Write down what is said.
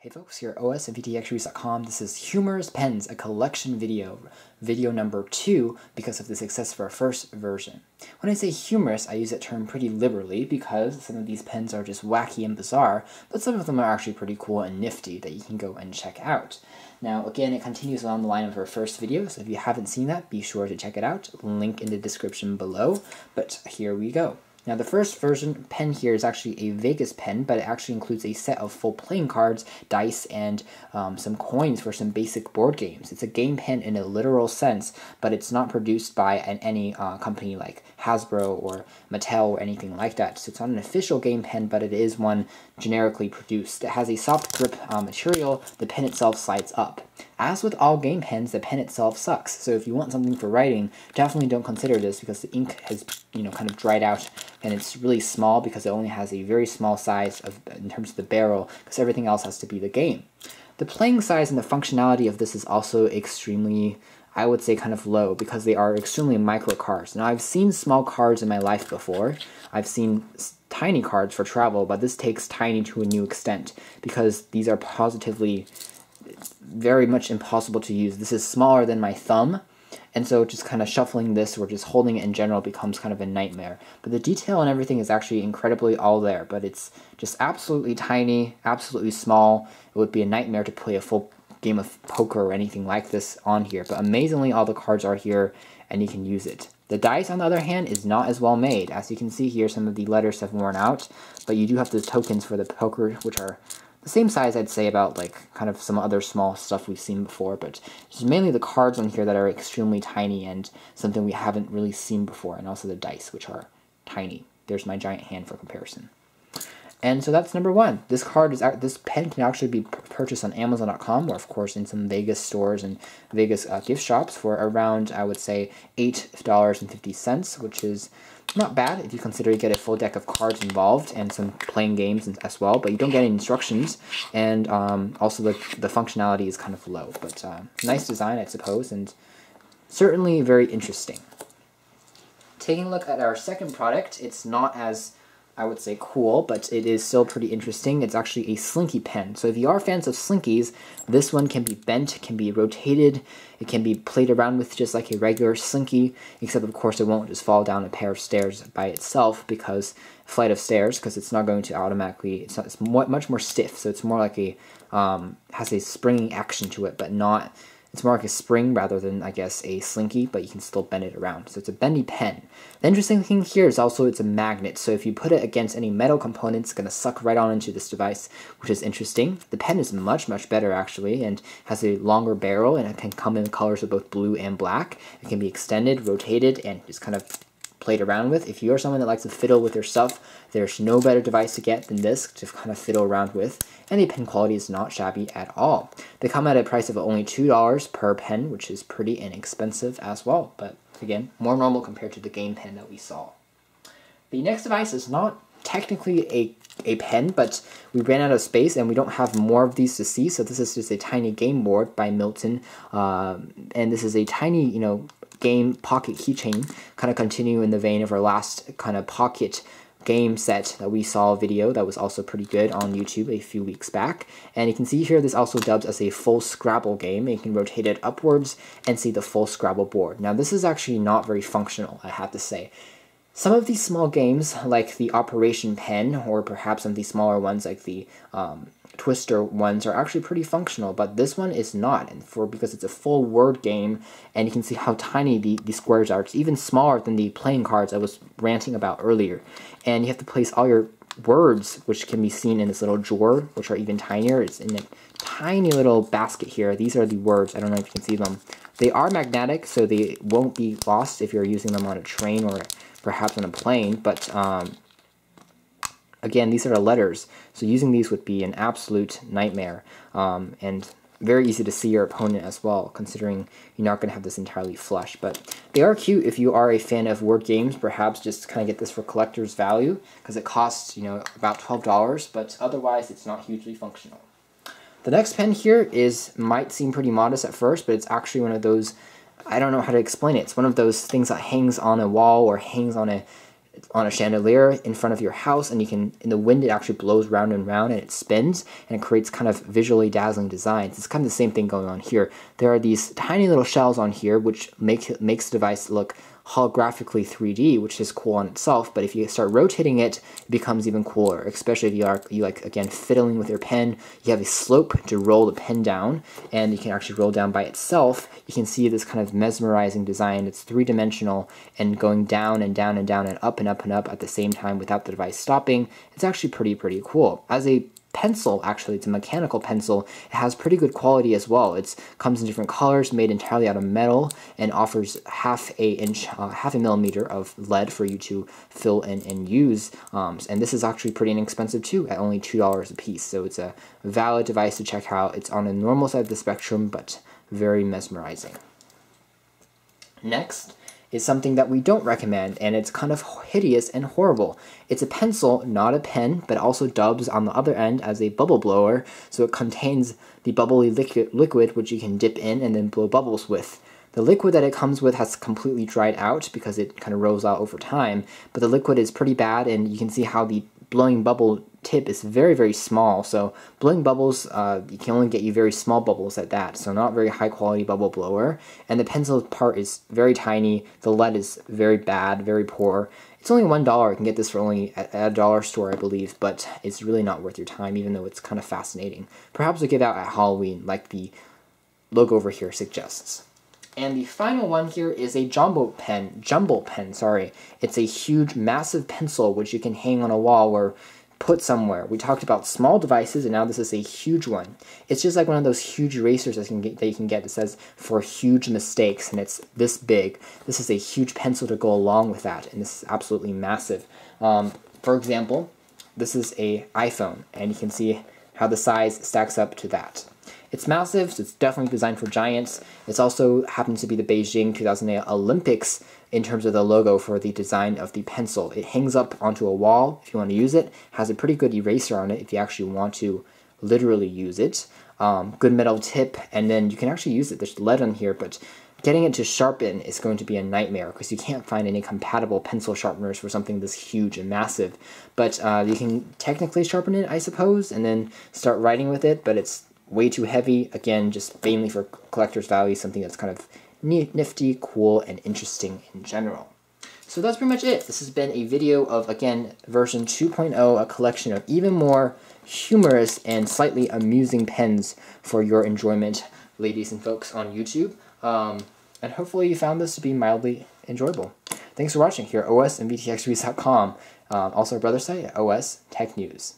Hey folks, here at os.vtxreviews.com. This is Humorous Pens, a collection video number 2 because of the success of our first version. When I say humorous, I use that term pretty liberally because some of these pens are just wacky and bizarre, but some of them are actually pretty cool and nifty that you can go and check out. Now, again, it continues along the line of our first video, so if you haven't seen that, be sure to check it out. Link in the description below, but here we go. Now the first version pen here is actually a Vegas pen, but it actually includes a set of full playing cards, dice, and some coins for some basic board games. It's a game pen in a literal sense, but it's not produced by any company like Hasbro or Mattel or anything like that. So it's not an official game pen, but it is one generically produced. It has a soft grip material. The pen itself slides up. As with all game pens, the pen itself sucks. So if you want something for writing, definitely don't consider this because the ink has kind of dried out, and it's really small because it only has a very small size in terms of the barrel, because everything else has to be the game. The playing size and the functionality of this is also extremely, I would say, kind of low because they are extremely micro cards. Now I've seen small cards in my life before. I've seen tiny cards for travel, but this takes tiny to a new extent because these are positively very much impossible to use. This is smaller than my thumb, and so just kind of shuffling this or just holding it in general becomes kind of a nightmare. But the detail and everything is actually incredibly all there, but it's just absolutely tiny, absolutely small. It would be a nightmare to play a full game of poker or anything like this on here, but amazingly all the cards are here and you can use it. The dice, on the other hand, is not as well made. As you can see here, some of the letters have worn out, but you do have the tokens for the poker, which are the same size, I'd say, about like kind of some other small stuff we've seen before, but it's mainly the cards on here that are extremely tiny and something we haven't really seen before, and also the dice, which are tiny. There's my giant hand for comparison. And so that's number 1. This pen can actually be purchased on Amazon.com or, of course, in some Vegas stores and Vegas gift shops for around, I would say, $8.50, which is not bad if you consider you get a full deck of cards involved and some playing games as well, but you don't get any instructions, and also the functionality is kind of low, but nice design, I suppose, and certainly very interesting. Taking a look at our second product, it's not as, I would say, cool, but it is still pretty interesting. It's actually a Slinky Pen. So if you are fans of Slinkies, this one can be bent, can be rotated, it can be played around with just like a regular Slinky, except of course it won't just fall down a pair of stairs by itself, because flight of stairs, because it's not going to automatically, it's much more stiff, so it's more like a, has a springing action to it, but not, it's more like a spring rather than, I guess, a slinky, but you can still bend it around. So it's a bendy pen. The interesting thing here is also it's a magnet, so if you put it against any metal component, it's going to suck right on into this device, which is interesting. The pen is much, much better, actually, and has a longer barrel, and it can come in colors of both blue and black. It can be extended, rotated, and just kind of played around with. If you're someone that likes to fiddle with your stuff, there's no better device to get than this to kind of fiddle around with, and the pen quality is not shabby at all. They come at a price of only $2 per pen, which is pretty inexpensive as well, but again, more normal compared to the game pen that we saw. The next device is not technically a pen, but we ran out of space and we don't have more of these to see, so this is just a tiny game board by Milton, and this is a tiny, game pocket keychain, kind of continue in the vein of our last kind of pocket game set that we saw a video that was also pretty good on YouTube a few weeks back. And you can see here this also dubs as a full Scrabble game. You can rotate it upwards and see the full Scrabble board. Now this is actually not very functional, I have to say. Some of these small games, like the Operation Pen, or perhaps some of these smaller ones like the Twister ones, are actually pretty functional, but this one is not, and because it's a full word game, and you can see how tiny the squares are. It's even smaller than the playing cards I was ranting about earlier, and you have to place all your words, which can be seen in this little drawer, which are even tinier. It's in a tiny little basket here. These are the words. I don't know if you can see them. They are magnetic, so they won't be lost if you're using them on a train or perhaps on a plane, but again, these are the letters, so using these would be an absolute nightmare, and very easy to see your opponent as well, considering you're not going to have this entirely flush. But they are cute if you are a fan of word games. Perhaps just kind of get this for collector's value, because it costs, about $12, but otherwise it's not hugely functional. The next pen here might seem pretty modest at first, but it's actually one of those, I don't know how to explain it. It's one of those things that hangs on a wall or hangs on a on a chandelier in front of your house, and you can, in the wind, it actually blows round and round and it spins and it creates kind of visually dazzling designs. It's kind of the same thing going on here. There are these tiny little shells on here which makes the device look holographically 3D, which is cool on itself, but if you start rotating it, it becomes even cooler, especially if you like, again, fiddling with your pen. You have a slope to roll the pen down, and you can actually roll down by itself. You can see this kind of mesmerizing design. It's three-dimensional and going down and down and down and up and up and up at the same time without the device stopping. It's actually pretty cool. As a pencil, actually, it's a mechanical pencil. It has pretty good quality as well. It comes in different colors, made entirely out of metal, and offers half a millimeter of lead for you to fill in and use. And this is actually pretty inexpensive too, at only $2 a piece. So it's a valid device to check out. It's on the normal side of the spectrum, but very mesmerizing. Next is something that we don't recommend, and it's kind of hideous and horrible. It's a pencil, not a pen, but also dubs on the other end as a bubble blower, so it contains the bubbly liquid which you can dip in and then blow bubbles with. The liquid that it comes with has completely dried out because it kind of rolls out over time, but the liquid is pretty bad, and you can see how the blowing bubble tip is very small. So blowing bubbles, you can only get you very small bubbles at that, so not very high quality bubble blower. And the pencil part is very tiny. The lead is very bad, very poor. It's only $1. You can get this for only at a dollar store, I believe, but it's really not worth your time, even though it's kind of fascinating. Perhaps we'll give out at Halloween, like the logo over here suggests. And the final one here is a jumbo pen, sorry. It's a huge, massive pencil which you can hang on a wall or put somewhere. We talked about small devices, and now this is a huge one. It's just like one of those huge erasers that you can get that says for huge mistakes, and it's this big. This is a huge pencil to go along with that, and this is absolutely massive. For example, this is an iPhone, and you can see how the size stacks up to that. It's massive, so it's definitely designed for giants. It's also happens to be the Beijing 2008 Olympics in terms of the logo for the design of the pencil. It hangs up onto a wall if you want to use it. Has a pretty good eraser on it if you actually want to literally use it. Good metal tip, and then you can actually use it. There's lead on here, but getting it to sharpen is going to be a nightmare because you can't find any compatible pencil sharpeners for something this huge and massive. But you can technically sharpen it, I suppose, and then start writing with it, but it's way too heavy. Again, just mainly for collector's value, something that's kind of nifty, cool, and interesting in general. So that's pretty much it. This has been a video of, again, version 2.0, a collection of even more humorous and slightly amusing pens for your enjoyment, ladies and folks on YouTube. And hopefully you found this to be mildly enjoyable. Thanks for watching here at OS and VTXReviews.com. Also our brother site at OS Tech News.